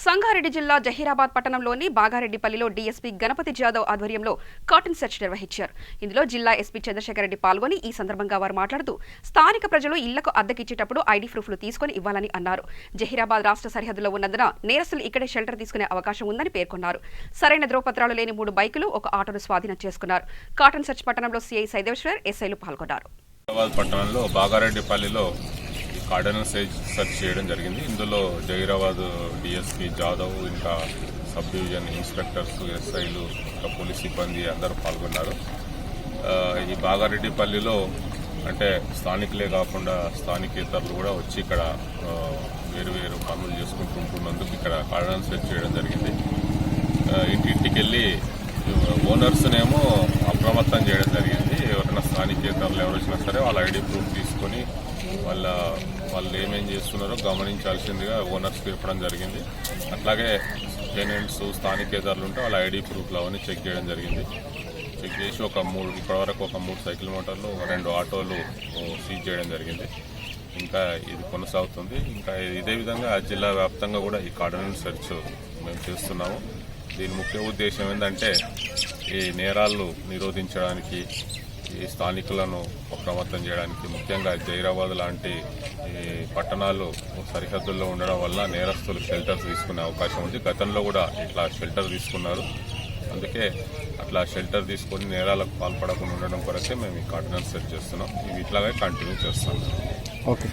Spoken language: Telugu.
సంగారెడ్డి జిల్లా జహీరాబాద్ పట్టణంలోని బాగారెడ్డిపల్లిలో డీఎస్పీ గణపతి జాదవ్ ఆధ్వర్యంలో కాటన్ సెర్చ్ నిర్వహించారు. ఇందులో జిల్లా ఎస్పీ చంద్రశేఖర్ రెడ్డి పాల్గొని ఈ సందర్భంగా వారు మాట్లాడుతూ స్థానిక ప్రజలు ఇళ్లకు అద్దెకిచ్చేటప్పుడు ఐడీ ప్రూఫ్లు తీసుకుని ఇవ్వాలని అన్నారు. జహీరాబాద్ రాష్ట్ర సరిహద్దులో ఉన్నందున నేరస్తులు ఇక్కడే షెల్టర్ తీసుకునే అవకాశం ఉందని పేర్కొన్నారు. సరైన ధ్రువపత్రాలు లేని 3 బైకులు, ఒక ఆటోను స్వాధీనం చేసుకున్నారు. కాటన్ సెర్చ్ పట్టణంలో సీఐ సైదేశ్వర్, ఎస్ఐలు పాల్గొన్నారు. పట్టణంలో బాగారెడ్డిపల్లిలో కార్డనల్ సెర్చ్ చేయడం జరిగింది. ఇందులో జహీరాబాద్ డిఎస్పీ జాదవ్, ఇంకా సబ్ డివిజన్ ఇన్స్పెక్టర్స్, ఎస్ఐలు, ఇంకా పోలీస్ సిబ్బంది అందరూ పాల్గొన్నారు. ఈ బాగారెడ్డిపల్లిలో అంటే స్థానికులే కాకుండా స్థానికేతరులు కూడా వచ్చి ఇక్కడ వేరు వేరు పనులు చేసుకుంటుంటున్నందుకు ఇక్కడ కార్డనల్ సెర్చ్ చేయడం జరిగింది. ఇంటింటికి వెళ్ళి ఓనర్స్నేమో అప్రమత్తం చేయడం జరిగింది. ఎవరైనా స్థానికేతరులు ఎవరు వచ్చినా సరే వాళ్ళ ఐడి ప్రూఫ్ తీసుకొని వాళ్ళు ఏమేం చేస్తున్నారో గమనించాల్సిందిగా ఓనర్స్కి చెప్పడం జరిగింది. అట్లాగే టెనెంట్స్, స్థానికేతరులు ఉంటే వాళ్ళ ఐడి ప్రూఫ్లు అవన్నీ చెక్ చేయడం జరిగింది. చెక్ చేసి ఇప్పటివరకు ఒక 3 సైకిల్ మోటార్లు, 2 ఆటోలు సీజ్ చేయడం జరిగింది. ఇంకా ఇది కొనసాగుతుంది. ఇంకా ఇదే విధంగా జిల్లా వ్యాప్తంగా కూడా ఈ కార్డనల్ సెర్చ్ మేము చేస్తున్నాము. దీని ముఖ్య ఉద్దేశం ఏంటంటే ఈ నేరాలు నిరోధించడానికి, ఈ స్థానికులను అప్రమత్తం చేయడానికి, ముఖ్యంగా జహీరాబాద్ లాంటి ఈ పట్టణాలు సరిహద్దుల్లో ఉండడం వల్ల నేరస్తులు షెల్టర్ తీసుకునే అవకాశం ఉంది. గతంలో కూడా ఇట్లా షెల్టర్ తీసుకున్నారు. అందుకే అట్లా షెల్టర్ తీసుకొని నేరాలకు పాల్పడకుండా ఉండడం కొరకే మేము ఈ కార్డనల్ సెర్చ్ చేస్తున్నాం. ఇవి ఇట్లాగే కంటిన్యూ చేస్తాం. ఓకే.